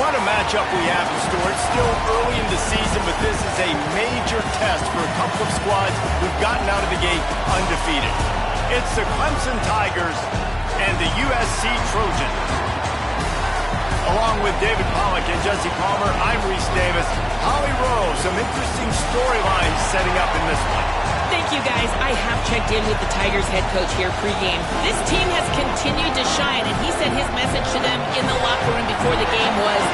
What a matchup we have in store. It's still early in the season, but this is a major test for a couple of squads who've gotten out of the gate undefeated. It's the Clemson Tigers and the USC Trojans. Along with David Pollack and Jesse Palmer, I'm Reese Davis. Holly Rowe, some interesting storylines setting up in this one. Thank you, guys. I have checked in with the Tigers head coach here pregame. This team has continued to shine, and he said his message to them in the locker room before the game was,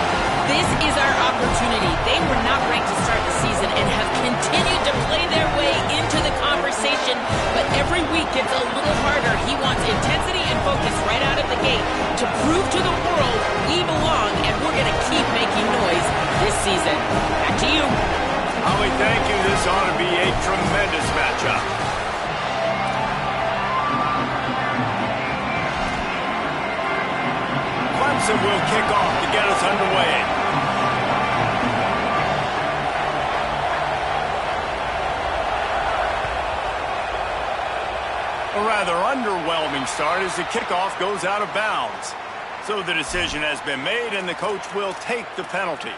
this is our opportunity. They were not ranked to start the season and have continued to play their way into the conversation, but every week gets a little harder. He wants intensity and focus right out of the gate to prove to the world we belong, and we're going to keep making noise this season. Back to you. Holly, thank you. This ought to be a tremendous matchup. Clemson will kick off to get us underway. A rather underwhelming start as the kickoff goes out of bounds. So the decision has been made, and the coach will take the penalty.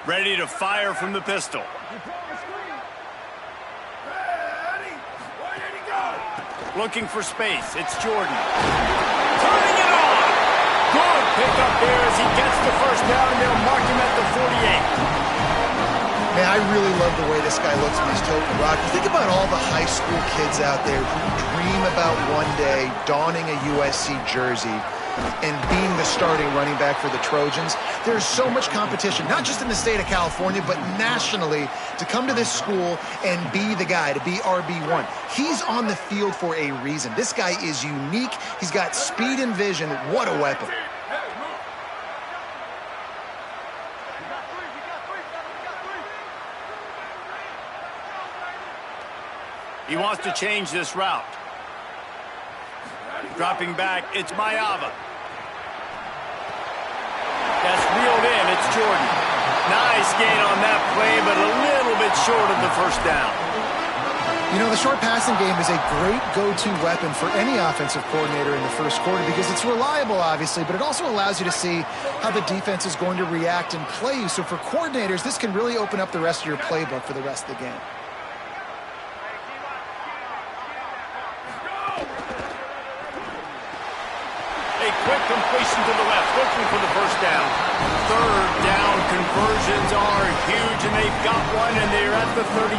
Ready to fire from the pistol. Looking for space. It's Jordan. Turning it on. Good pickup there as he gets the first down, and they'll mark him at the 48. Man, I really love the way this guy looks when he's toting the rock. You think about all the high school kids out there who dream about one day donning a USC jersey and being the starting running back for the Trojans. There's so much competition, not just in the state of California, but nationally, to come to this school and be the guy, to be RB1. He's on the field for a reason. This guy is unique. He's got speed and vision. What a weapon. He wants to change this route. Dropping back, it's Mayava. That's reeled in, it's Jordan. Nice gain on that play, but a little bit short of the first down. You know, the short passing game is a great go-to weapon for any offensive coordinator in the first quarter because it's reliable, obviously, but it also allows you to see how the defense is going to react and play you. So for coordinators, this can really open up the rest of your playbook for the rest of the game. Quick completion to the left, looking for the first down. Third down conversions are huge, and they've got one, and they're at the 35.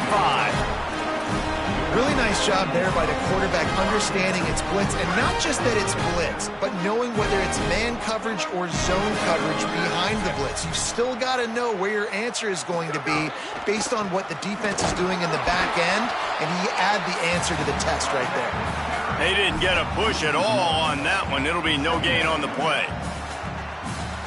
Really nice job there by the quarterback understanding it's blitz, and not just that it's blitz, but knowing whether it's man coverage or zone coverage behind the blitz. You've still got to know where your answer is going to be based on what the defense is doing in the back end, and he add the answer to the test right there. They didn't get a push at all on that one. It'll be no gain on the play.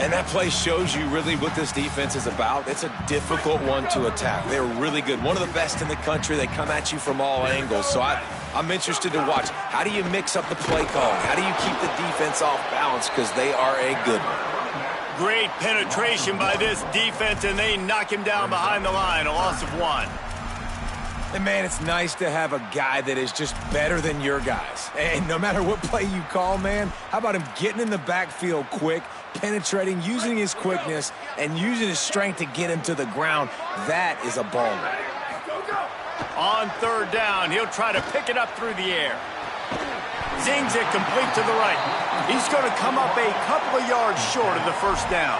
And that play shows you really what this defense is about. It's a difficult one to attack. They're really good. One of the best in the country. They come at you from all angles. So I'm interested to watch. How do you mix up the play calling? How do you keep the defense off balance? Because they are a good one. Great penetration by this defense, and they knock him down behind the line. A loss of one. And, man, it's nice to have a guy that is just better than your guys. And no matter what play you call, man, how about him getting in the backfield quick, penetrating, using his quickness, and using his strength to get him to the ground? That is a baller. On third down, he'll try to pick it up through the air. Zings it complete to the right. He's going to come up a couple of yards short of the first down.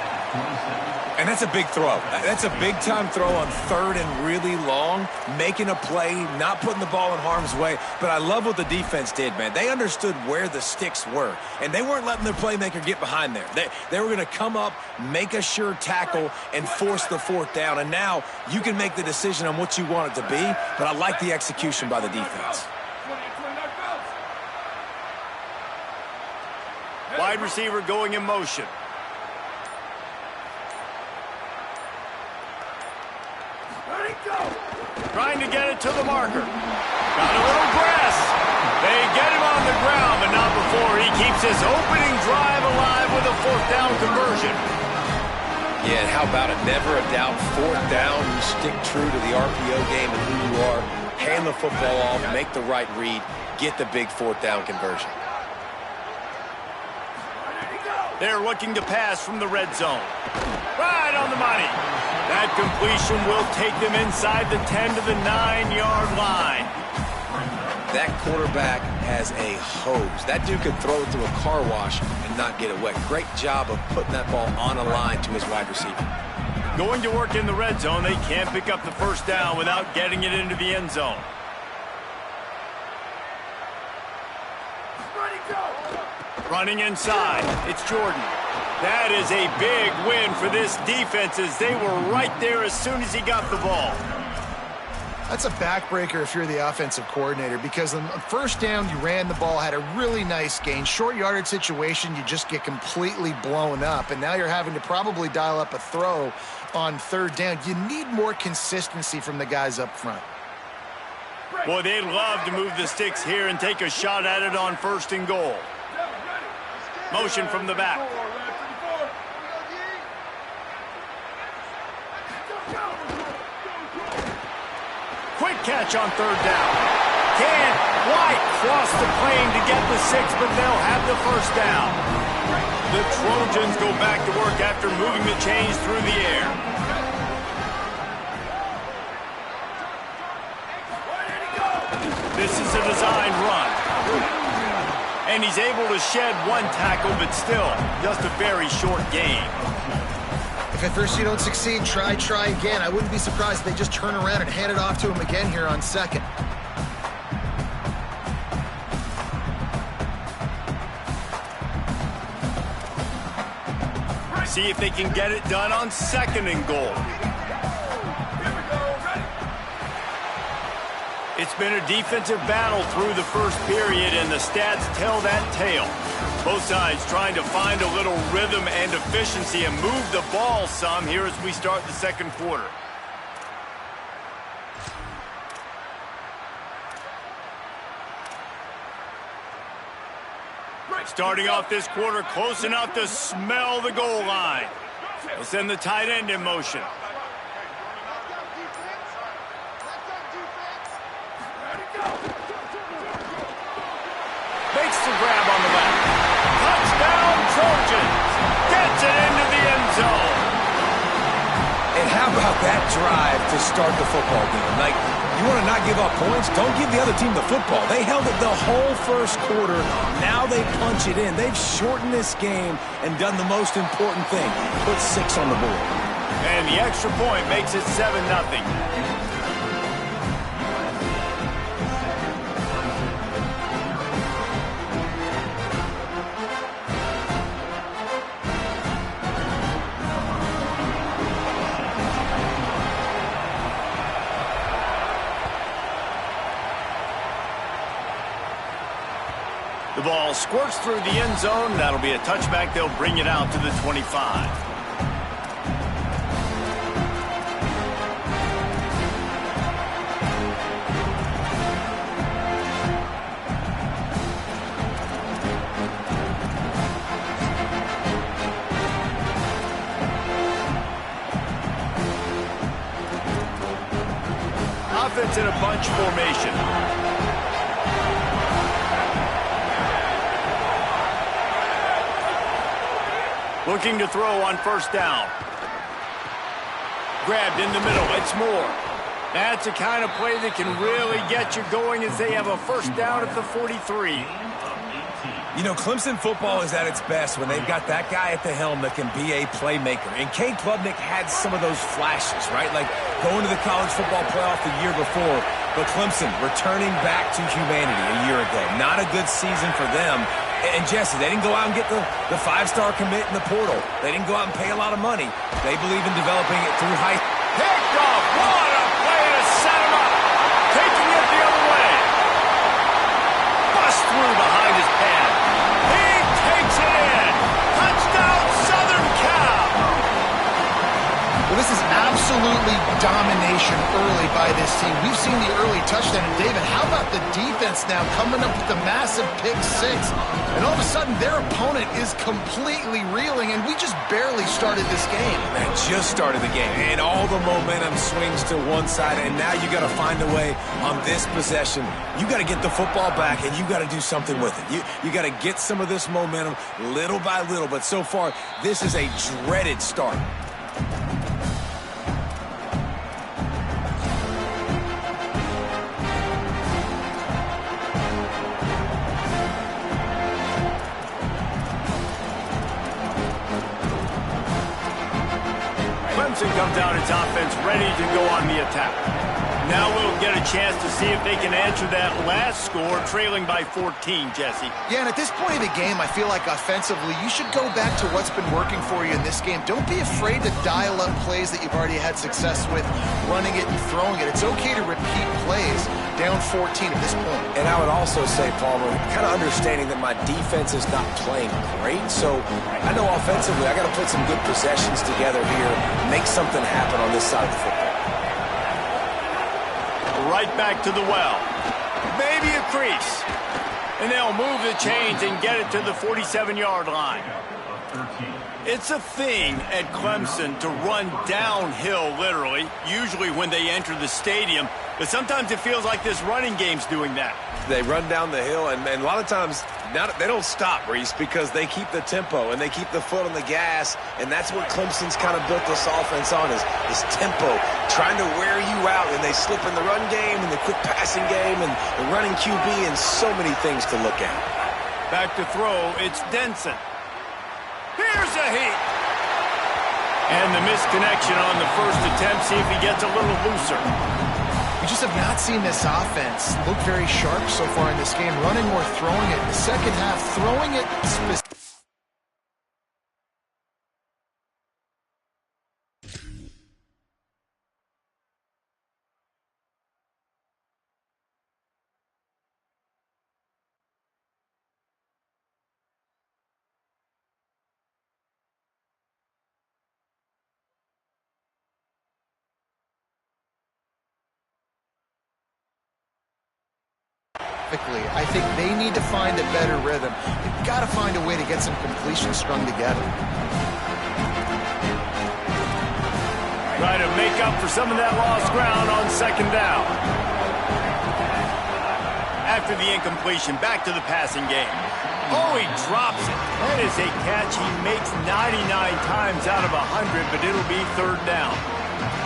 And that's a big throw. That's a big-time throw on third and really long, making a play, not putting the ball in harm's way. But I love what the defense did, man. They understood where the sticks were, and they weren't letting their playmaker get behind there. They were going to come up, make a sure tackle, and force the fourth down. And now you can make the decision on what you want it to be, but I like the execution by the defense. Wide receiver going in motion. Trying to get it to the marker. Got a little press. They get him on the ground, but not before he keeps his opening drive alive with a fourth down conversion. Yeah, and how about it? Never a doubt. Fourth down, you stick true to the RPO game and who you are. Hand the football off, make the right read, get the big fourth down conversion. They're looking to pass from the red zone. Right on the money. That completion will take them inside the 10 to the 9-yard line. That quarterback has a hose. That dude could throw it through a car wash and not get it wet. Great job of putting that ball on a line to his wide receiver. Going to work in the red zone, they can't pick up the first down without getting it into the end zone. Running inside, it's Jordan. That is a big win for this defense as they were right there as soon as he got the ball. That's a backbreaker if you're the offensive coordinator, because on first down, you ran the ball, had a really nice gain. Short yardage situation, you just get completely blown up, and now you're having to probably dial up a throw on third down. You need more consistency from the guys up front. Boy, they'd love to move the sticks here and take a shot at it on first and goal. Motion from the back. Quick catch on third down. Can't quite cross the plane to get the 6, but they'll have the first down. The Trojans go back to work after moving the chains through the air. This is a designed run. And he's able to shed one tackle, but still just a very short gain. If at first you don't succeed, try again. I wouldn't be surprised if they just turn around and hand it off to him again here on second. See if they can get it done on second and goal. It's been a defensive battle through the first period, and the stats tell that tale. Both sides trying to find a little rhythm and efficiency and move the ball some here as we start the second quarter. Starting off this quarter close enough to smell the goal line. They'll send the tight end in motion. Makes the grab on the left. Touchdown, Trojans. Gets it into the end zone. And how about that drive to start the football game? Like, you want to not give up points? Don't give the other team the football. They held it the whole first quarter. Now they punch it in. They've shortened this game and done the most important thing, put 6 on the board. And the extra point makes it 7-0. The ball squirts through the end zone. That'll be a touchback. They'll bring it out to the 25. Offense in a bunch formation. Looking to throw on first down. Grabbed in the middle. It's Moore. That's the kind of play that can really get you going as they have a first down at the 43. You know, Clemson football is at its best when they've got that guy at the helm that can be a playmaker. And Cade Klubnik had some of those flashes, right? Like going to the college football playoff the year before. But Clemson returning back to humanity a year ago. Not a good season for them. And Jesse, they didn't go out and get the 5-star commit in the portal. They didn't go out and pay a lot of money. They believe in developing it through high. Picked off. What a play to set him up. Taking it the other way. Bust through behind his pad. He takes it in. Touchdown, Southern Cal. Well, this is absolutely dominant domination early by this team. We've seen the early touchdown. And David, how about the defense now coming up with the massive pick six? And all of a sudden, their opponent is completely reeling, and we just barely started this game. Man, just started the game, and all the momentum swings to one side, and now you got to find a way on this possession. You got to get the football back, and you got to do something with it. You got to get some of this momentum little by little, but so far, this is a dreaded start. Clemson comes out its offense ready to go on the attack. Now we'll get a chance to see if they can answer that last score, trailing by 14, Jesse. Yeah, and at this point of the game, I feel like offensively, you should go back to what's been working for you in this game. Don't be afraid to dial up plays that you've already had success with, running it and throwing it. It's okay to repeat plays down 14 at this point. And I would also say, Palmer, kind of understanding that my defense is not playing great, so I know offensively I got to put some good possessions together here, make something happen on this side of the football. Right back to the well. Maybe a crease. And they'll move the chains and get it to the 47-yard line. It's a thing at Clemson to run downhill, literally, usually when they enter the stadium. But sometimes it feels like this running game's doing that. They run down the hill, and a lot of times they don't stop, Reese, because they keep the tempo and they keep the foot on the gas, and that's what Clemson's kind of built this offense on is tempo, trying to wear you out, and they slip in the run game and the quick passing game and the running QB and so many things to look at. Back to throw, it's Denson. Here's a heat. And the misconnection on the first attempt, see if he gets a little looser. We just have not seen this offense look very sharp so far in this game, running or throwing it. In the second half, throwing it specifically. I think they need to find a better rhythm. They've got to find a way to get some completions strung together. Try to make up for some of that lost ground on second down. After the incompletion, back to the passing game. Oh, he drops it. That is a catch he makes 99 times out of 100, but it'll be third down.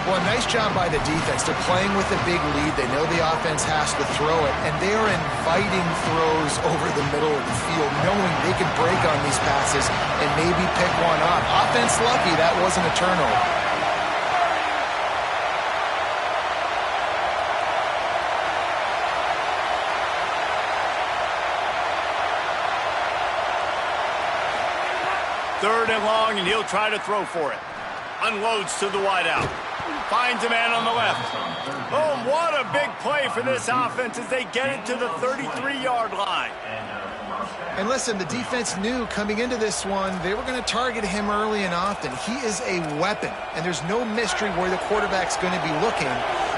Well, nice job by the defense. They're playing with a big lead. They know the offense has to throw it, and they are inviting throws over the middle of the field, knowing they can break on these passes and maybe pick one up. Offense lucky, that wasn't a turnover. Third and long, and he'll try to throw for it. Unloads to the wideout. Finds a man on the left. Oh, what a big play for this offense as they get it to the 33-yard line. And listen, the defense knew coming into this one, they were going to target him early and often. He is a weapon, and there's no mystery where the quarterback's going to be looking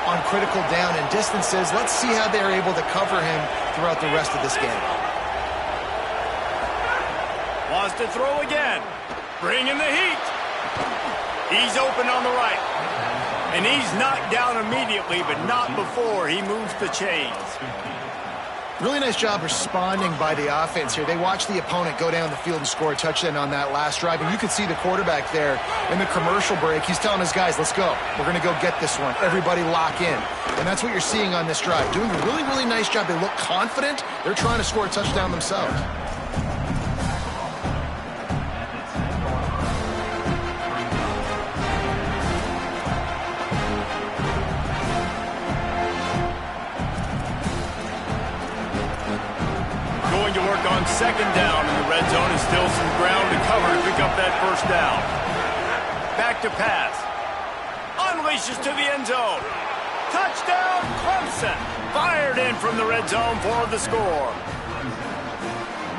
on critical down and distances. Let's see how they're able to cover him throughout the rest of this game. Wants to throw again. Bring in the heat. He's open on the right. And he's knocked down immediately, but not before he moves the chains. Really nice job responding by the offense here. They watched the opponent go down the field and score a touchdown on that last drive. And you can see the quarterback there in the commercial break. He's telling his guys, let's go. We're going to go get this one. Everybody lock in. And that's what you're seeing on this drive. Doing a really, really nice job. They look confident. They're trying to score a touchdown themselves. To work on second down in the red zone and still some ground to cover to pick up that first down. Back to pass. Unleashes to the end zone. Touchdown, Clemson. Fired in from the red zone for the score.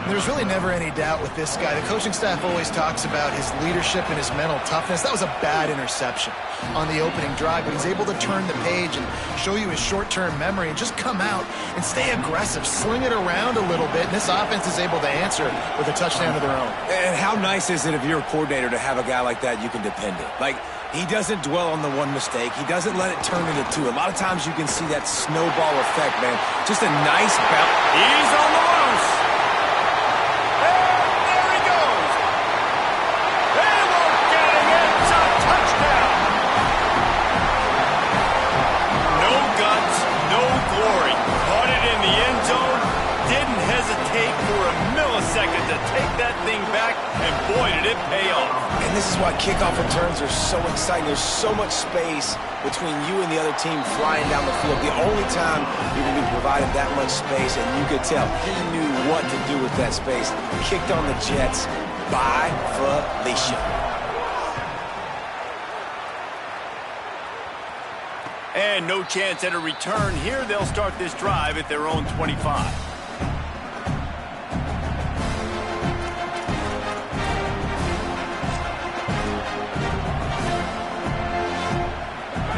There's really never any doubt with this guy. The coaching staff always talks about his leadership and his mental toughness. That was a bad interception on the opening drive, but he's able to turn the page and show you his short-term memory and just come out and stay aggressive, sling it around a little bit, and this offense is able to answer with a touchdown of their own. And how nice is it if you're a coordinator to have a guy like that you can depend on? Like, he doesn't dwell on the one mistake. He doesn't let it turn into two. A lot of times you can see that snowball effect, man. Just a nice bounce. He's on the loose. And there he goes. They won't get him. It's a touchdown. No guts, no glory. Caught it in the end zone. Didn't hesitate for a millisecond to take that thing back, and boy, did it pay off. And this is why kickoff returns are so exciting. There's so much space between you and the other team flying down the field. The only time you're going to be provided that much space, and you could tell he knew what to do with that space. Kicked on the Jets by Felicia. And no chance at a return here. They'll start this drive at their own 25.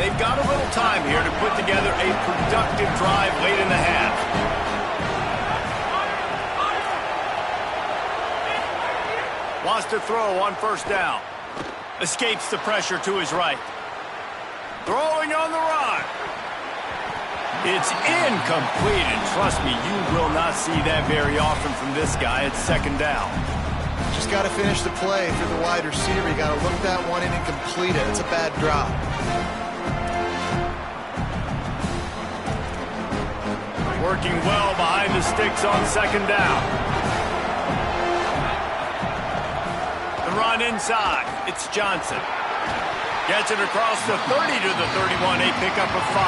They've got a little time here to put together a productive drive late in the half. Wants to throw on first down. Escapes the pressure to his right. Throwing on the run. It's incomplete, and trust me, you will not see that very often from this guy. It's second down. Just got to finish the play for the wide receiver. You got to look that one in and complete it. It's a bad drop. Working well behind the sticks on second down. The run inside. It's Johnson. Gets it across the 30 to the 31, a pickup of 5.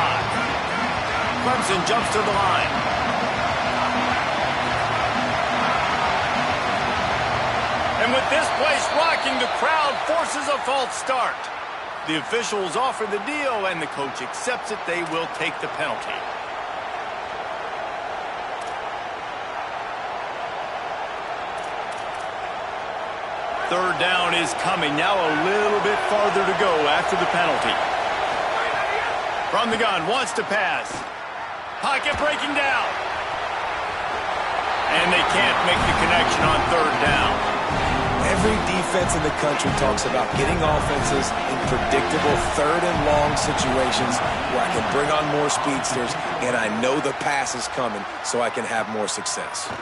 Clemson jumps to the line. And with this place rocking, the crowd forces a false start. The officials offer the deal, and the coach accepts it. They will take the penalty. Third down is coming. Now a little bit farther to go after the penalty. From the gun, wants to pass. Pocket breaking down. And they can't make the connection on third down. Every defense in the country talks about getting offenses in predictable third and long situations where I can bring on more speedsters and I know the pass is coming so I can have more success.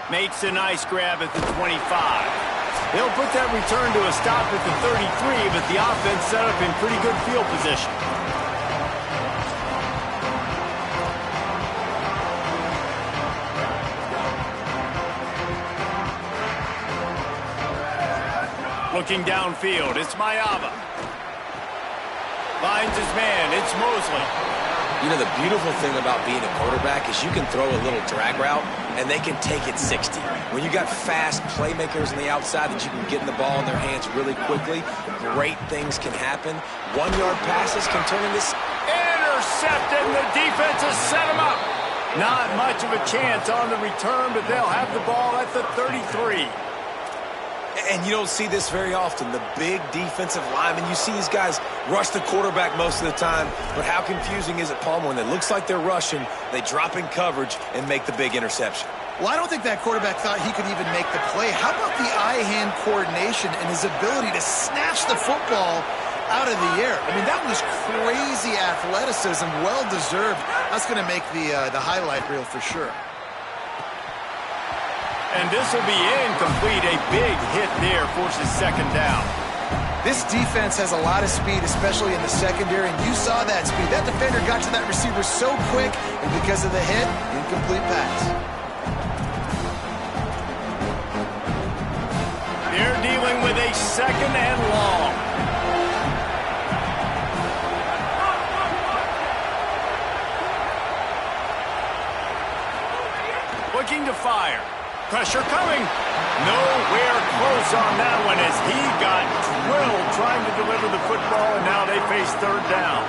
Makes a nice grab at the 25. They'll put that return to a stop at the 33, but the offense set up in pretty good field position. Looking downfield, it's Mayava. Finds his man, it's Mosley. You know, the beautiful thing about being a quarterback is you can throw a little drag route, and they can take it 60. When you got fast playmakers on the outside that you can get the ball in their hands really quickly, great things can happen. 1-yard passes can turn into... Intercepted, and the defense has set him up. Not much of a chance on the return, but they'll have the ball at the 33. And you don't see this very often. The big defensive linemen, you see these guys rush the quarterback most of the time, but how confusing is it, Palmer, when it looks like they're rushing, they drop in coverage and make the big interception? Well, I don't think that quarterback thought he could even make the play. How about the eye-hand coordination and his ability to snatch the football out of the air? I mean, that was crazy athleticism, well-deserved. That's going to make the highlight reel for sure. And this will be incomplete. A big hit there forces second down. This defense has a lot of speed, especially in the secondary, and you saw that speed. That defender got to that receiver so quick, and because of the hit, incomplete pass. They're dealing with a second and long. Looking to fire. Pressure coming. Nowhere close on that one as he got drilled trying to deliver the football, and now they face third down.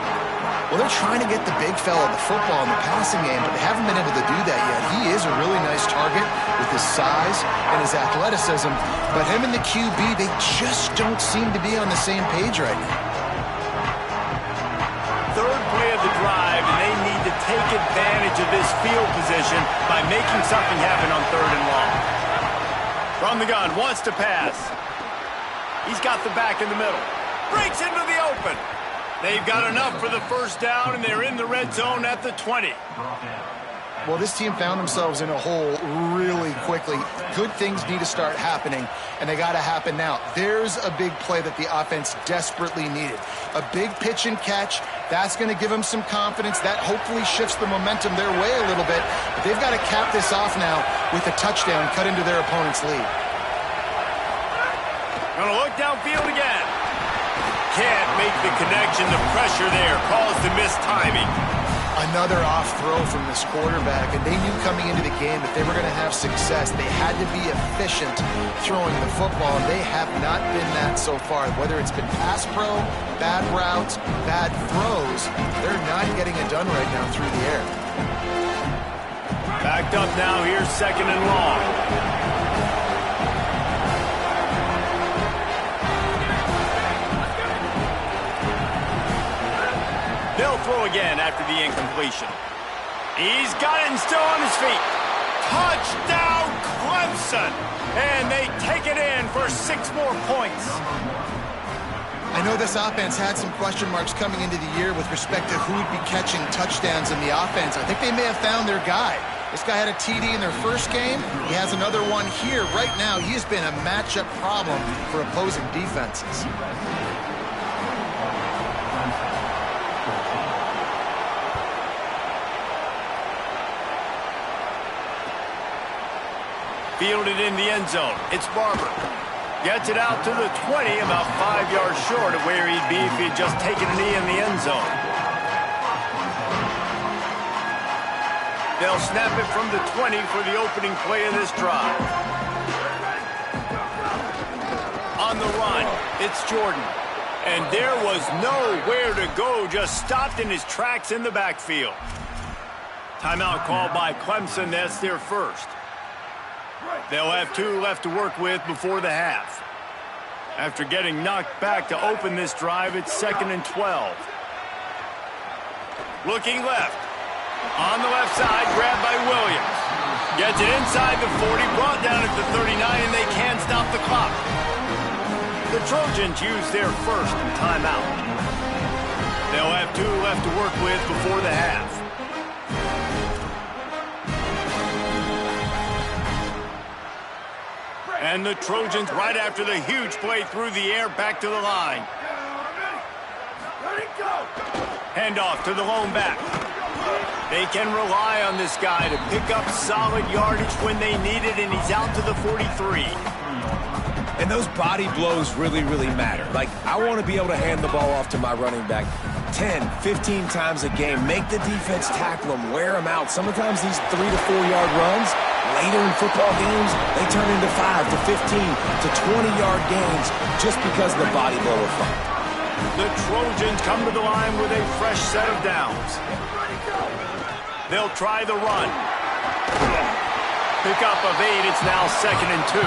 Well, they're trying to get the big fella the football in the passing game, but they haven't been able to do that yet. He is a really nice target with his size and his athleticism, but him and the QB, they just don't seem to be on the same page right now. Third play of the drive, and they need to take advantage of this field position by making something happen on 3rd and long. From the gun, wants to pass. He's got the back in the middle. Breaks into the open. They've got enough for the first down, and they're in the red zone at the 20. Well, this team found themselves in a hole really quickly. Good things need to start happening, and they got to happen now. There's a big play that the offense desperately needed. A big pitch and catch. That's going to give them some confidence. That hopefully shifts the momentum their way a little bit. But they've got to cap this off now with a touchdown cut into their opponent's lead. Gonna look downfield again. Can't make the connection. The pressure there caused the missed timing. Another off throw from this quarterback, and they knew coming into the game if they were going to have success, they had to be efficient throwing the football, and they have not been that so far. Whether it's been pass pro, bad routes, bad throws, they're not getting it done right now through the air. Backed up now, here's 2nd and long. They'll throw again after the incompletion. He's got it and still on his feet. Touchdown, Clemson! And they take it in for 6 more points. I know this offense had some question marks coming into the year with respect to who would be catching touchdowns in the offense. I think they may have found their guy. This guy had a TD in their first game. He has another one here. Right now, he has been a matchup problem for opposing defenses. Fielded in the end zone. It's Barber. Gets it out to the 20, about 5 yards short of where he'd be if he'd just taken a knee in the end zone. They'll snap it from the 20 for the opening play of this drive. On the run, it's Jordan. And there was nowhere to go, just stopped in his tracks in the backfield. Timeout called by Clemson. That's their first. They'll have 2 left to work with before the half. After getting knocked back to open this drive, it's 2nd and 12. Looking left. On the left side, grabbed by Williams. Gets it inside the 40, brought down at the 39, and they can't stop the clock. The Trojans use their first timeout. They'll have 2 left to work with before the half. And the Trojans, right after the huge play through the air, back to the line. Handoff to the lone back. They can rely on this guy to pick up solid yardage when they need it, and he's out to the 43. And those body blows really, really matter. Like, I want to be able to hand the ball off to my running back 10, 15 times a game. Make the defense tackle them, wear them out. Sometimes these 3 to 4 yard runs, later in football games, they turn into 5 to 15 to 20-yard gains just because of the body blow effect. The Trojans come to the line with a fresh set of downs. They'll try the run. Pick up of 8. It's now 2nd and 2.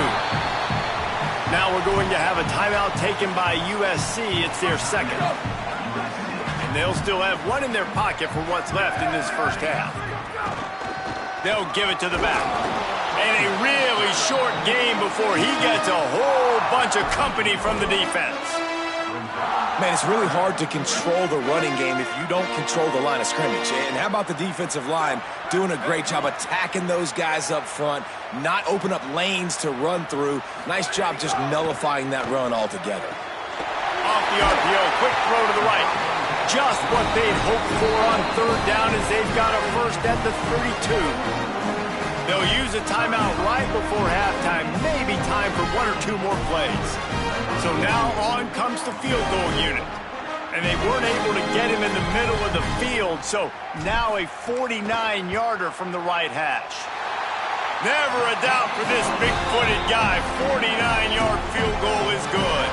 Now we're going to have a timeout taken by USC. It's their second. And they'll still have 1 in their pocket for what's left in this first half. They'll give it to the back. And a really short game before he gets a whole bunch of company from the defense. Man, it's really hard to control the running game if you don't control the line of scrimmage. And how about the defensive line doing a great job attacking those guys up front, not open up lanes to run through. Nice job just nullifying that run altogether. Off the RPO, quick throw to the right. Just what they'd hoped for on 3rd down as they've got a first at the 32. They'll use a timeout right before halftime, maybe time for 1 or 2 more plays. So now on comes the field goal unit. And they weren't able to get him in the middle of the field, so now a 49-yarder from the right hash. Never a doubt for this big-footed guy. 49-yard field goal is good.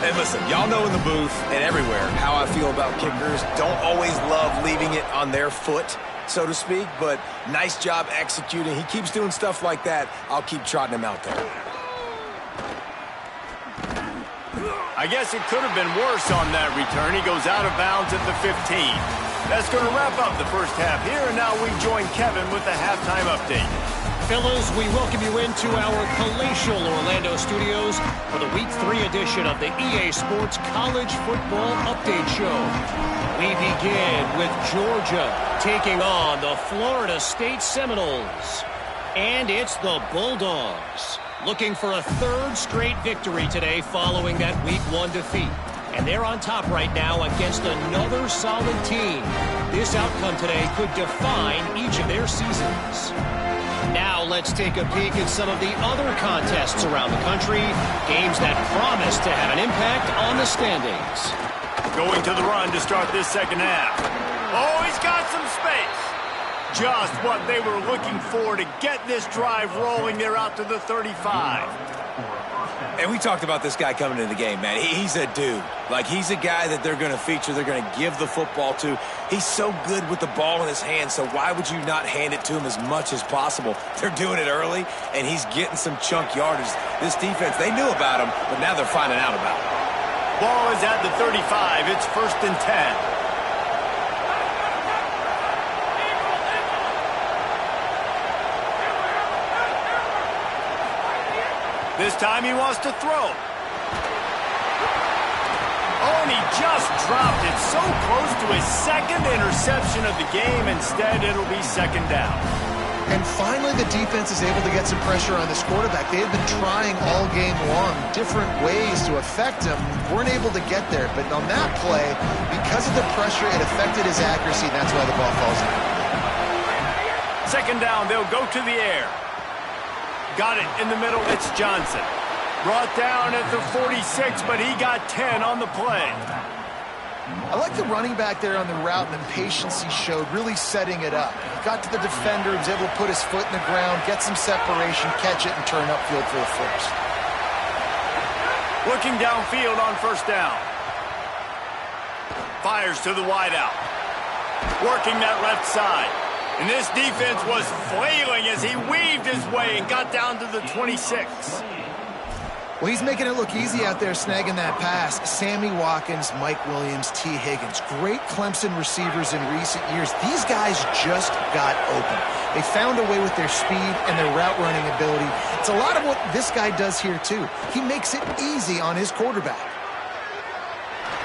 And listen, y'all know in the booth and everywhere how I feel about kickers. Don't always love leaving it on their foot, so to speak, but nice job executing. He keeps doing stuff like that. I'll keep trotting him out there. I guess it could have been worse on that return. He goes out of bounds at the 15. That's going to wrap up the first half here, and now we join Kevin with the halftime update. Fellas, we welcome you into our palatial Orlando studios for the Week 3 edition of the EA Sports College Football Update Show. We begin with Georgia taking on the Florida State Seminoles. And it's the Bulldogs looking for a third straight victory today following that Week 1 defeat. And they're on top right now against another solid team. This outcome today could define each of their seasons. Now let's take a peek at some of the other contests around the country, games that promise to have an impact on the standings. Going to the run to start this second half. Oh, he's got some space. Just what they were looking for to get this drive rolling. They're out to the 35. And we talked about this guy coming into the game, man. He's a dude. Like, he's a guy that they're going to feature, they're going to give the football to. He's so good with the ball in his hands, so why would you not hand it to him as much as possible? They're doing it early, and he's getting some chunk yardage. This defense, they knew about him, but now they're finding out about him. Ball is at the 35. It's 1st and 10. This time he wants to throw. Oh, and he just dropped it so close to his second interception of the game. Instead, it'll be second down. And finally, the defense is able to get some pressure on this quarterback. They had been trying all game long, different ways to affect him. Weren't able to get there. But on that play, because of the pressure, it affected his accuracy, and that's why the ball falls in. Second down, they'll go to the air. Got it in the middle. It's Johnson. Brought down at the 46, but he got 10 on the play. I like the running back there on the route and the patience he showed, really setting it up. He got to the defender, was able to put his foot in the ground, get some separation, catch it, and turn upfield for the first. Looking downfield on first down. Fires to the wideout. Working that left side. And this defense was flailing as he weaved his way and got down to the 26. Well, he's making it look easy out there, snagging that pass. Sammy Watkins, Mike Williams, T. Higgins. Great Clemson receivers in recent years. These guys just got open. They found a way with their speed and their route running ability. It's a lot of what this guy does here, too. He makes it easy on his quarterback.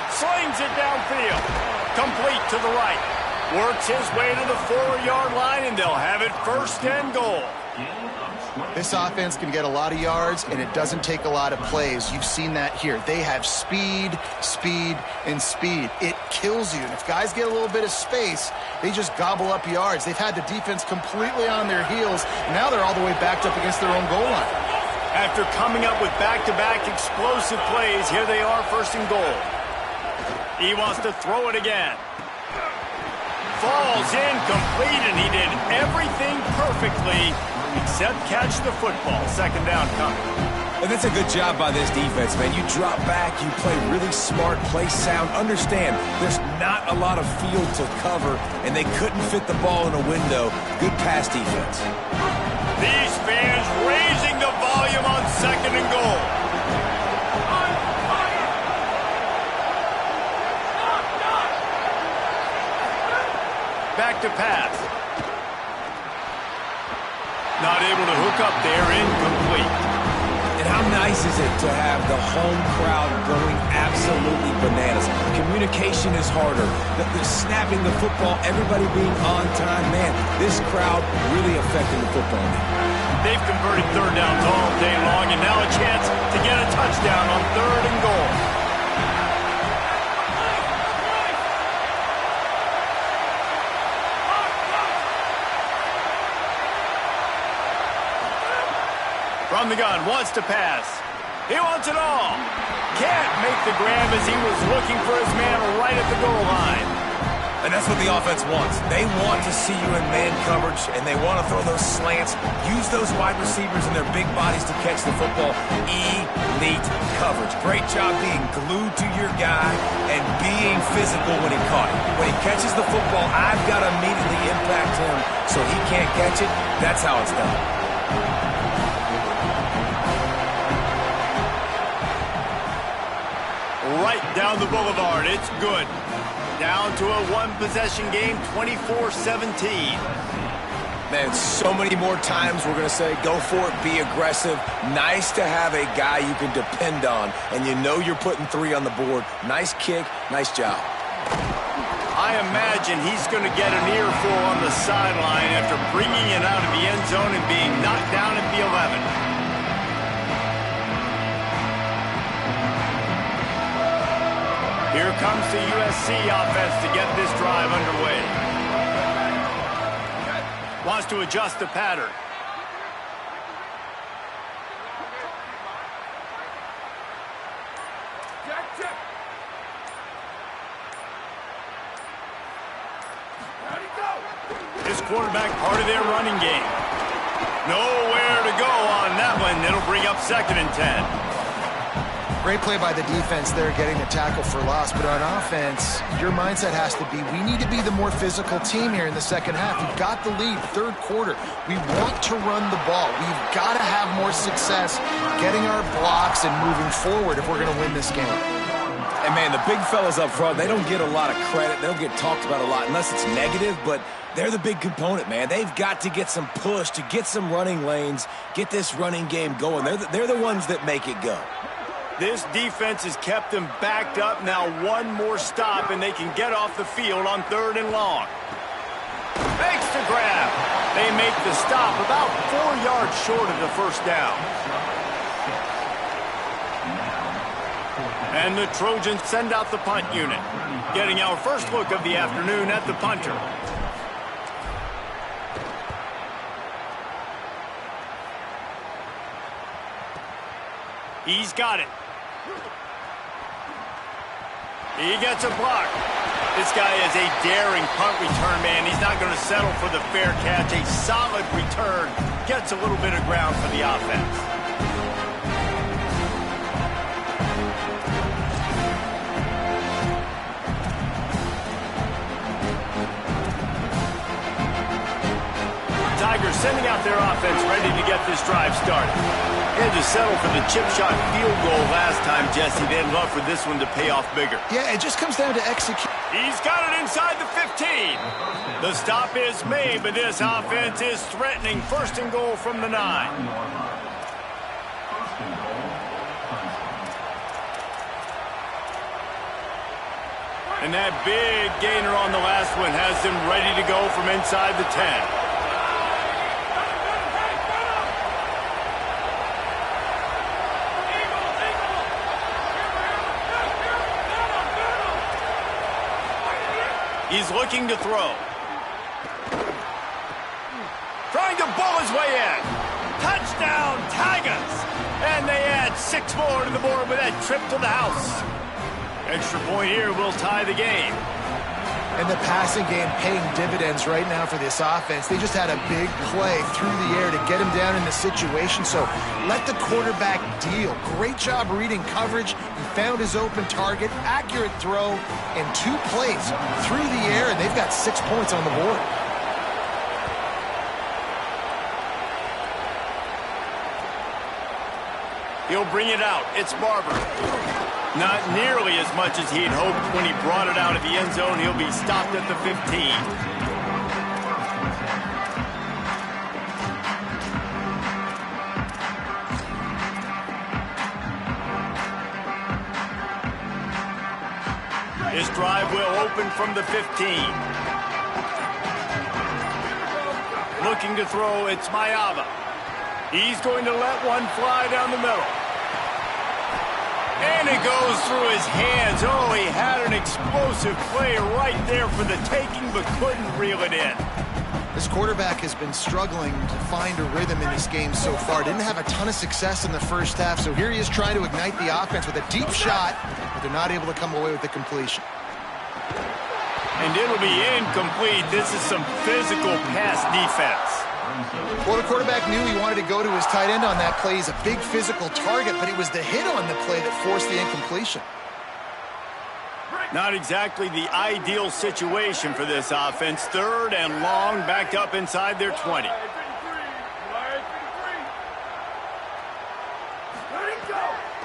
Slings it downfield. Complete to the right. Works his way to the 4-yard line, and they'll have it 1st and goal. This offense can get a lot of yards, and it doesn't take a lot of plays. You've seen that here. They have speed, speed, and speed. It kills you. And if guys get a little bit of space, they just gobble up yards. They've had the defense completely on their heels. Now they're all the way backed up against their own goal line. After coming up with back-to-back explosive plays, here they are 1st and goal. He wants to throw it again. Falls incomplete, and he did everything perfectly except catch the football. Second down coming. And that's a good job by this defense, man. You drop back, you play really smart, play sound. Understand, there's not a lot of field to cover, and they couldn't fit the ball in a window. Good pass defense. These fans raising the volume on 2nd and goal. Back to pass. Not able to hook up there, incomplete. And how nice is it to have the home crowd going absolutely bananas? Communication is harder. The snapping the football, everybody being on time. Man, this crowd really affecting the football game. They've converted third downs all day long, and now a chance to get a touchdown on 3rd and goal. From the gun, wants to pass. He wants it all. Can't make the grab as he was looking for his man right at the goal line. And that's what the offense wants. They want to see you in man coverage, and they want to throw those slants, use those wide receivers and their big bodies to catch the football. Elite coverage. Great job being glued to your guy and being physical when he caught it. When he catches the football, I've got to immediately impact him so he can't catch it. That's how it's done. Right down the boulevard. It's good. Down to a one-possession game, 24-17. Man, so many more times we're going to say, go for it, be aggressive. Nice to have a guy you can depend on, and you know you're putting 3 on the board. Nice kick, nice job. I imagine he's going to get an earful on the sideline after bringing it out of the end zone and being knocked down at the 11. Here comes the USC offense to get this drive underway. Wants to adjust the pattern. This quarterback part of their running game. Nowhere to go on that one. It'll bring up 2nd and 10. Great play by the defense there, getting the tackle for loss. But on offense, your mindset has to be, we need to be the more physical team here in the second half. We've got the lead, 3rd quarter. We want to run the ball. We've got to have more success getting our blocks and moving forward if we're going to win this game. And, man, the big fellas up front, they don't get a lot of credit. They don't get talked about a lot unless it's negative, but they're the big component, man. They've got to get some push, to get some running lanes, get this running game going. They're the ones that make it go. This defense has kept them backed up. Now one more stop, and they can get off the field on 3rd and long. Makes the grab. They make the stop about 4 yards short of the 1st down. And the Trojans send out the punt unit, getting our first look of the afternoon at the punter. He's got it. He gets a block. This guy is a daring punt return man. He's not going to settle for the fair catch. A solid return. Gets a little bit of ground for the offense. Tigers sending out their offense ready to get this drive started. They had to settle for the chip shot field goal last time, Jesse. They'd love for this one to pay off bigger. Yeah, it just comes down to execute. He's got it inside the 15. The stop is made, but this offense is threatening 1st and goal from the 9. And that big gainer on the last one has them ready to go from inside the 10. He's looking to throw. Trying to bull his way in. Touchdown, Tigers! And they add 6 more to the board with that trip to the house. Extra point here will tie the game. And the passing game paying dividends right now for this offense. They just had a big play through the air to get him down in the situation. So let the quarterback deal. Great job reading coverage. He found his open target, accurate throw, and 2 plays through the air, and they've got 6 points on the board. He'll bring it out. It's Barber. Not nearly as much as he'd hoped when he brought it out of the end zone. He'll be stopped at the 15. This drive will open from the 15. Looking to throw, it's Mayava. He's going to let one fly down the middle. And it goes through his hands. Oh, he had an explosive play right there for the taking, but couldn't reel it in. This quarterback has been struggling to find a rhythm in this game so far. Didn't have a ton of success in the first half, so here he is trying to ignite the offense with a deep shot, but they're not able to come away with the completion. And it'll be incomplete. This is some physical pass defense. Well, the quarterback knew he wanted to go to his tight end on that play. He's a big physical target, but it was the hit on the play that forced the incompletion. Not exactly the ideal situation for this offense. 3rd and long, backed up inside their 20.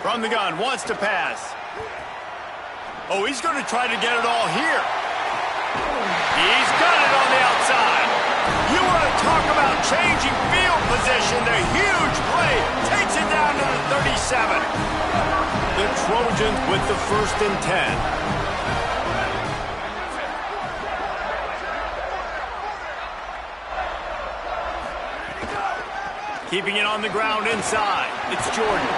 From the gun, wants to pass. Oh, he's going to try to get it all here. He's got it on the outside. You want to talk about changing field position. The huge play takes it down to the 37. The Trojans with the 1st and 10. Keeping it on the ground inside. It's Jordan.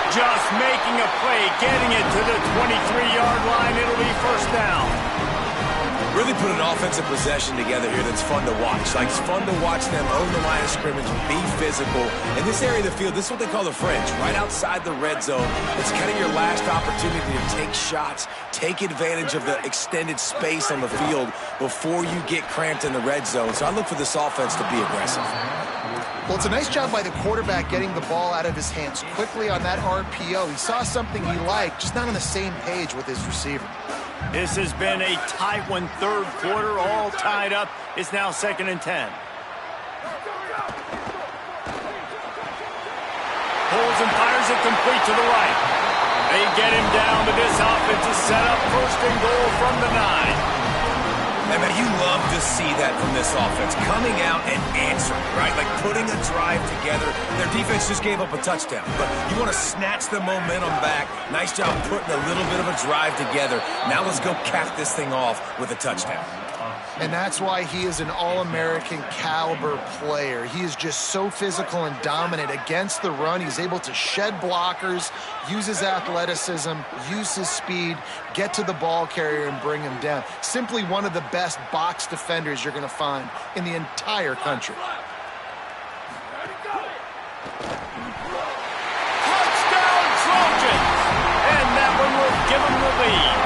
Just making a play, getting it to the 23-yard line. It'll be 1st down. Really put an offensive possession together here that's fun to watch. Like, it's fun to watch them own the line of scrimmage, be physical. In this area of the field, this is what they call the fringe, right outside the red zone. It's kind of your last opportunity to take shots, take advantage of the extended space on the field before you get cramped in the red zone. So I look for this offense to be aggressive. Well, it's a nice job by the quarterback getting the ball out of his hands quickly on that RPO. He saw something he liked, just not on the same page with his receiver. This has been a tight one, 3rd quarter, all tied up. It's now 2nd and 10. Pulls and fires it complete to the right. They get him down, but this offense is set up 1st and goal from the 9. I mean, you love to see that from this offense, coming out and answering, right? Like putting a drive together. Their defense just gave up a touchdown, but you want to snatch the momentum back. Nice job putting a little bit of a drive together. Now let's go cap this thing off with a touchdown. And that's why he is an All-American caliber player. He is just so physical and dominant against the run. He's able to shed blockers, use his athleticism, use his speed, get to the ball carrier and bring him down. Simply one of the best box defenders you're going to find in the entire country. Touchdown Trojans! And that one will give them the lead.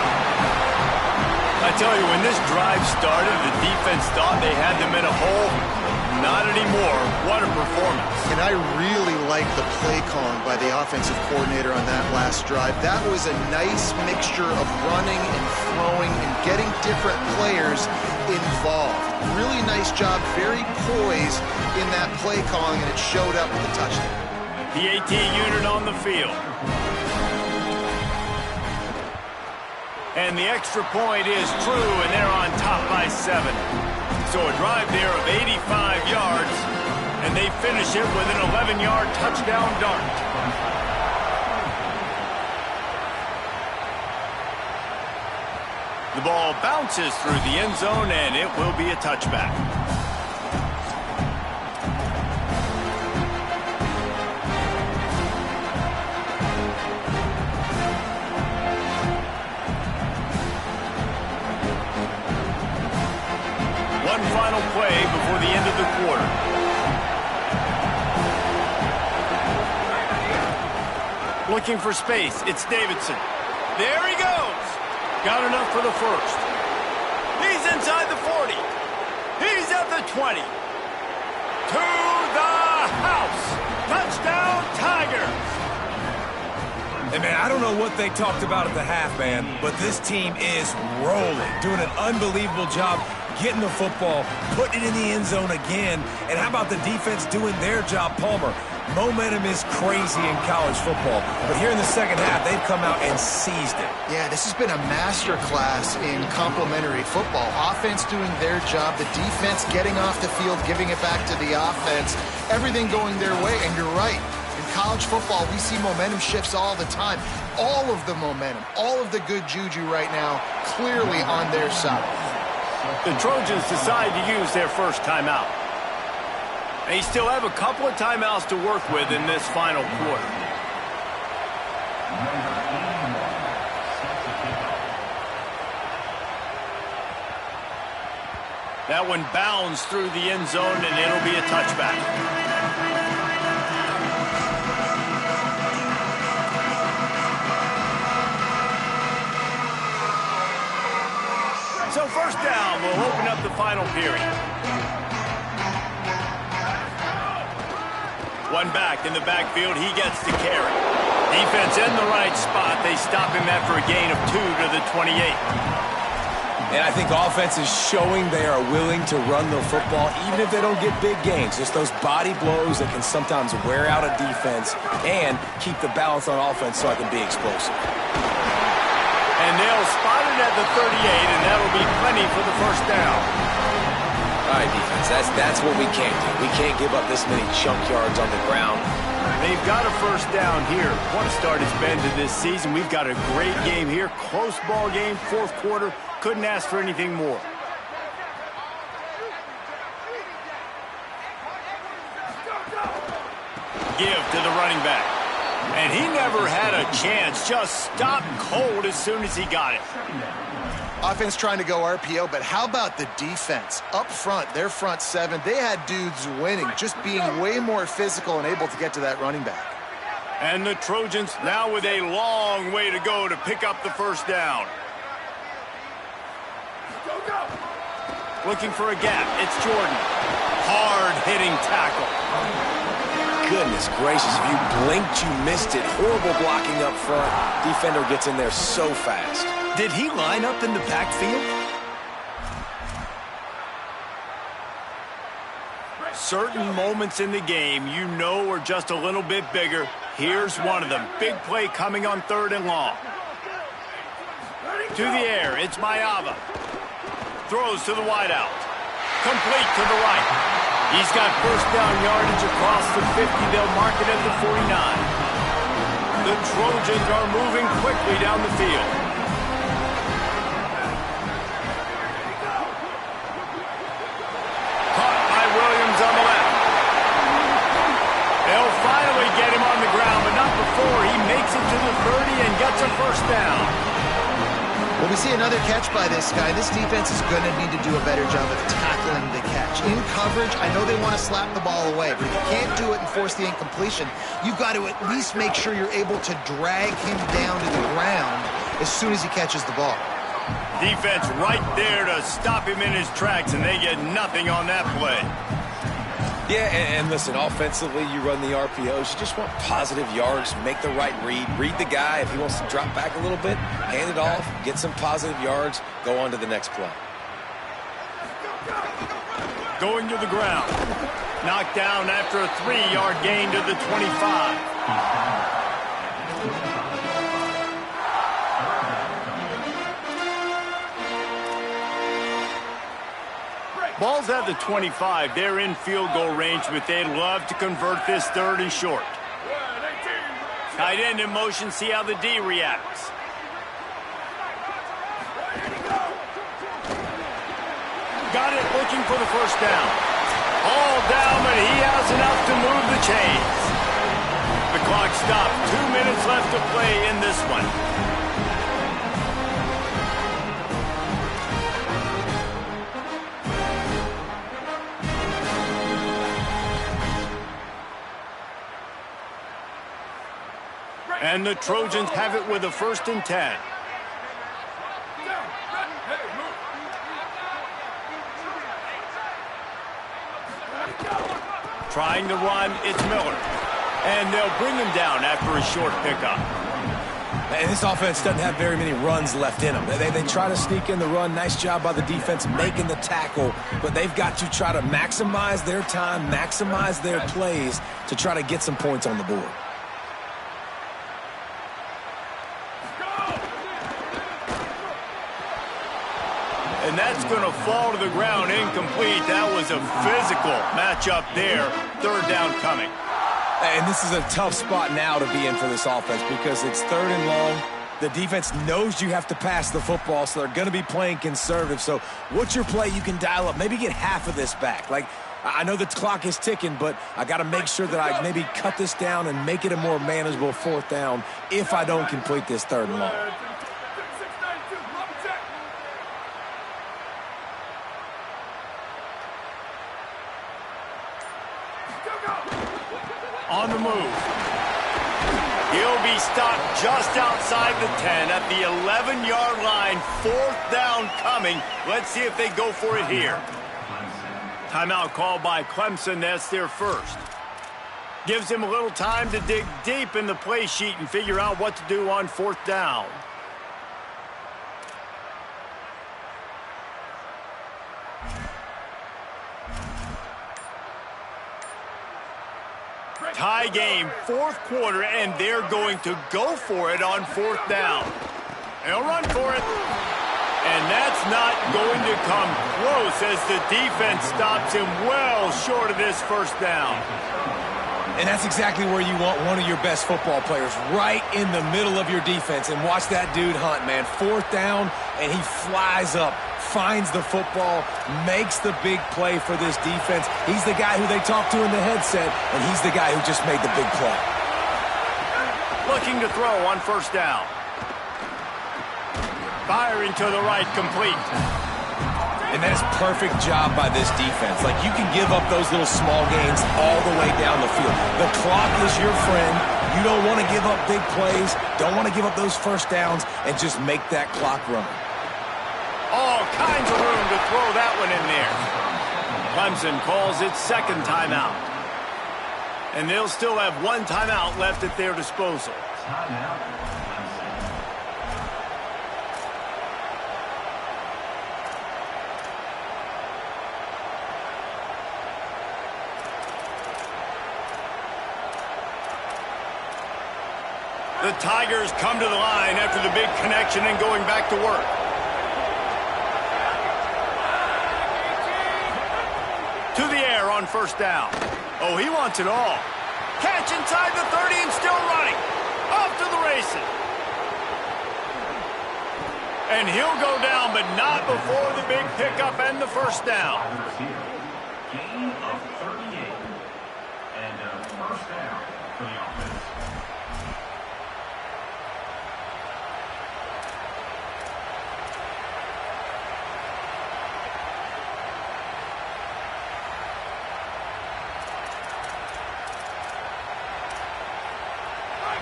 I tell you, when this drive started, the defense thought they had them in a hole. Not anymore. What a performance. And I really like the play calling by the offensive coordinator on that last drive. That was a nice mixture of running and throwing and getting different players involved. Really nice job, very poised in that play calling, and it showed up with a touchdown. The AT unit on the field. And the extra point is true, and they're on top by 7. So a drive there of 85 yards, and they finish it with an 11-yard touchdown dart. The ball bounces through the end zone, and it will be a touchback. One final play before the end of the quarter. Looking for space. It's Davidson. There he goes. Got enough for the 1st. He's inside the 40. He's at the 20. To the house. Touchdown Tigers. Hey, man, I don't know what they talked about at the half, man, but this team is rolling, doing an unbelievable job getting the football, putting it in the end zone again. And how about the defense doing their job, Palmer? Momentum is crazy in college football, but here in the second half, they've come out and seized it. Yeah, this has been a masterclass in complementary football. Offense doing their job, the defense getting off the field, giving it back to the offense, everything going their way, and you're right. In college football, we see momentum shifts all the time. All of the momentum, all of the good juju right now, clearly on their side. The Trojans decide to use their first timeout. They still have a couple of timeouts to work with in this final quarter. That one bounds through the end zone, and it'll be a touchback. So first down will open up the final period. One back in the backfield. He gets the carry. Defense in the right spot. They stop him after a gain of 2 to the 28. And I think offense is showing they are willing to run the football, even if they don't get big gains. Just those body blows that can sometimes wear out a defense and keep the balance on offense so I can be explosive. And they'll spot it at the 38, and that'll be plenty for the first down. All right, defense, that's what we can't do. We can't give up this many chunk yards on the ground. They've got a first down here. What a start it's been to this season. We've got a great game here. Close ball game, fourth quarter. Couldn't ask for anything more. Give to the running back. And he never had a chance. Just stopped cold as soon as he got it. Offense trying to go RPO, but how about the defense? Up front, their front seven, they had dudes winning, just being way more physical and able to get to that running back. And the Trojans now with a long way to go to pick up the first down. Looking for a gap. It's Jordan. Hard-hitting tackle. Goodness gracious, if you blinked, you missed it. Horrible blocking up front. Defender gets in there so fast. Did he line up in the backfield? Certain moments in the game you know are just a little bit bigger. Here's one of them. Big play coming on 3rd and long. To the air, it's Mayava. Throws to the wideout. Complete to the right. He's got first down yardage across the 50. They'll mark it at the 49. The Trojans are moving quickly down the field. Caught by Williams on the left. They'll finally get him on the ground, but not before he makes it to the 30 and gets a first down. Well, we see another catch by this guy. This defense is going to need to do a better job of tackling the catch. In coverage, I know they want to slap the ball away, but if you can't do it and force the incompletion, you've got to at least make sure you're able to drag him down to the ground as soon as he catches the ball. Defense right there to stop him in his tracks, and they get nothing on that play. Yeah, and listen, offensively, you run the RPOs. You just want positive yards, make the right read the guy. If he wants to drop back a little bit, hand it off, get some positive yards, go on to the next play. Going to the ground. Knocked down after a 3-yard gain to the 25. Ball's at the 25. They're in field goal range, but they'd love to convert this 3rd and short. Tight end in motion. See how the D reacts. Got it, looking for the first down. All down, but he has enough to move the chains. The clock stopped. 2 minutes left to play in this one. And the Trojans have it with a 1st and 10. Trying to run, it's Miller. And they'll bring him down after a short pickup. And this offense doesn't have very many runs left in them. They try to sneak in the run. Nice job by the defense making the tackle. But they've got to try to maximize their time, maximize their plays to try to get some points on the board. And that's going to fall to the ground incomplete. That was a physical matchup there. 3rd down coming. And this is a tough spot now to be in for this offense because it's 3rd and long. The defense knows you have to pass the football, so they're going to be playing conservative. So what's your play you can dial up? Maybe get half of this back. Like, I know the clock is ticking, but I got to make sure that I maybe cut this down and make it a more manageable 4th down if I don't complete this 3rd and long. On the move. He'll be stopped just outside the 10 at the 11-yard line. 4th down coming. Let's see if they go for it here. Timeout called by Clemson. That's their first. Gives him a little time to dig deep in the play sheet and figure out what to do on 4th down. Tie game, 4th quarter, and they're going to go for it on 4th down. They'll run for it. And that's not going to come close as the defense stops him well short of this 1st down. And that's exactly where you want one of your best football players, right in the middle of your defense. And watch that dude hunt, man. 4th down, and he flies up, finds the football, makes the big play for this defense. He's the guy who they talk to in the headset, and he's the guy who just made the big play. Looking to throw on 1st down. Firing to the right, complete. And that is perfect job by this defense. Like, you can give up those little small gains all the way down the field. The clock is your friend. You don't want to give up big plays. Don't want to give up those 1st downs and just make that clock run. All kinds of room to throw that one in there. Clemson calls its 2nd timeout. And they'll still have 1 timeout left at their disposal. The Tigers come to the line after the big connection and going back to work. To the air on 1st down. Oh, he wants it all. Catch inside the 30 and still running. Off to the races. And he'll go down, but not before the big pickup and the 1st down. Gain of 38. And a 1st down for the offense.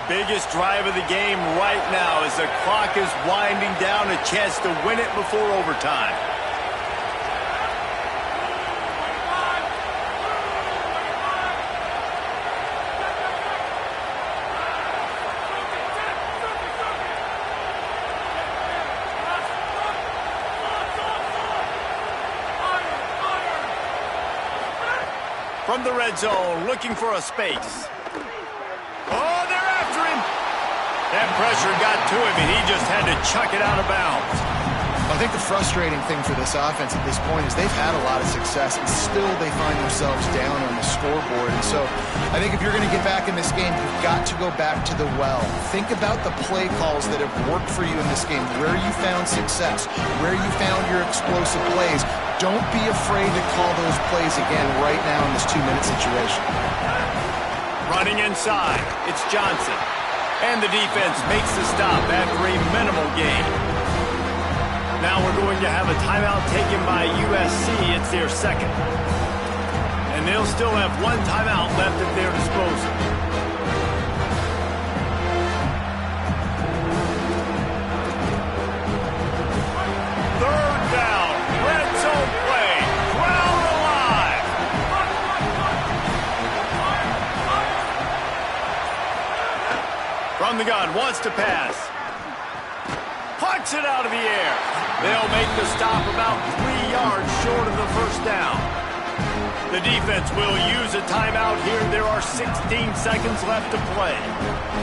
Biggest drive of the game right now as the clock is winding down, a chance to win it before overtime. From the red zone, looking for a space. Oh, they're after him. That pressure got to him, and he just had to chuck it out of bounds. I think the frustrating thing for this offense at this point is they've had a lot of success, and still they find themselves down on the scoreboard. And so I think if you're going to get back in this game, you've got to go back to the well. Think about the play calls that have worked for you in this game, where you found success, where you found your explosive plays. Don't be afraid to call those plays again right now in this 2-minute situation. Running inside, it's Johnson. And the defense makes the stop after a minimal gain. Now we're going to have a timeout taken by USC. It's their 2nd. And they'll still have 1 timeout left at their disposal. Third down, red zone play, crowd alive. From the gun, wants to pass. Pucks it out of the air. They'll make the stop about 3 yards short of the 1st down. The defense will use a timeout here. There are 16 seconds left to play.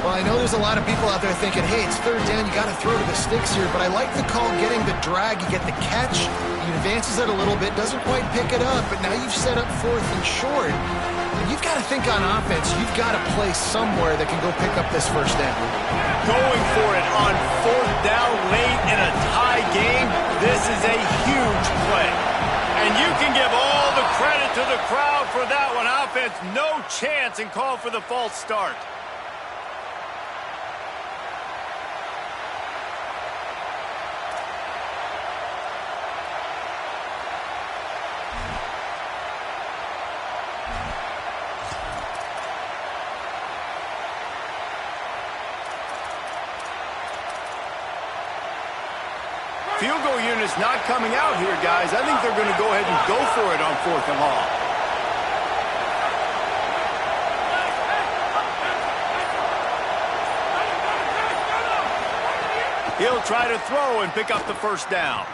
Well, I know there's a lot of people out there thinking, hey, it's 3rd down, you got to throw to the sticks here, but I like the call getting the drag. You get the catch, he advances it a little bit, doesn't quite pick it up, but now you've set up 4th and short. You've got to think on offense. You've got to play somewhere that can go pick up this 1st down. Going for it on 4th down late in a tie game. This is a huge play. And you can give all the credit to the crowd for that one. Offense, no chance, and call for the false start. field goal unit's not coming out here, guys. I think they're going to go ahead and go for it on 4th and long. He'll try to throw and pick up the first down.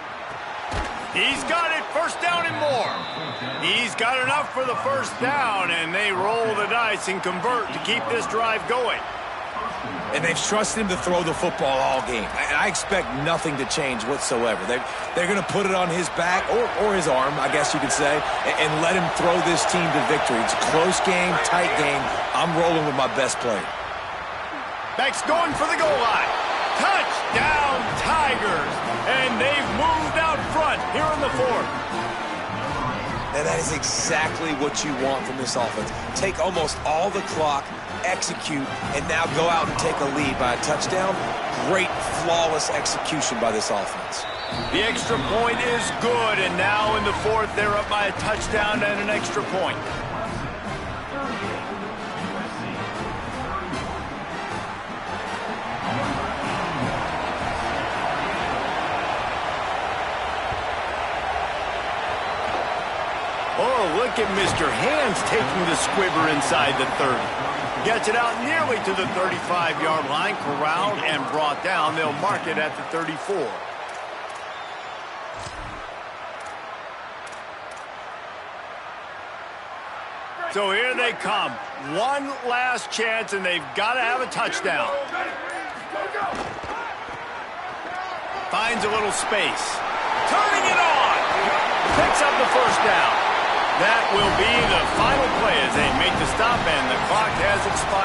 He's got it, first down and more. He's got enough for the first down, and they roll the dice and convert to keep this drive going. And they've trusted him to throw the football all game. And I expect nothing to change whatsoever. They're going to put it on his back, or his arm, I guess you could say, and let him throw this team to victory. It's a close game, tight game. I'm rolling with my best player. Beck's going for the goal line. Touchdown, Tigers! And they've moved out front here in the 4th. And that is exactly what you want from this offense. Take almost all the clock, execute, and now go out and take a lead by a touchdown. Great, flawless execution by this offense. The extra point is good, and now in the 4th, they're up by a touchdown and an extra point. Oh, look at Mr. Hands taking the squibber inside the 30. Gets it out nearly to the 35-yard line, corralled and brought down. They'll mark it at the 34. So here they come. One last chance, and they've got to have a touchdown. Finds a little space. Turning it on. Picks up the first down. That will be the final play as they make the stop, and the clock has expired.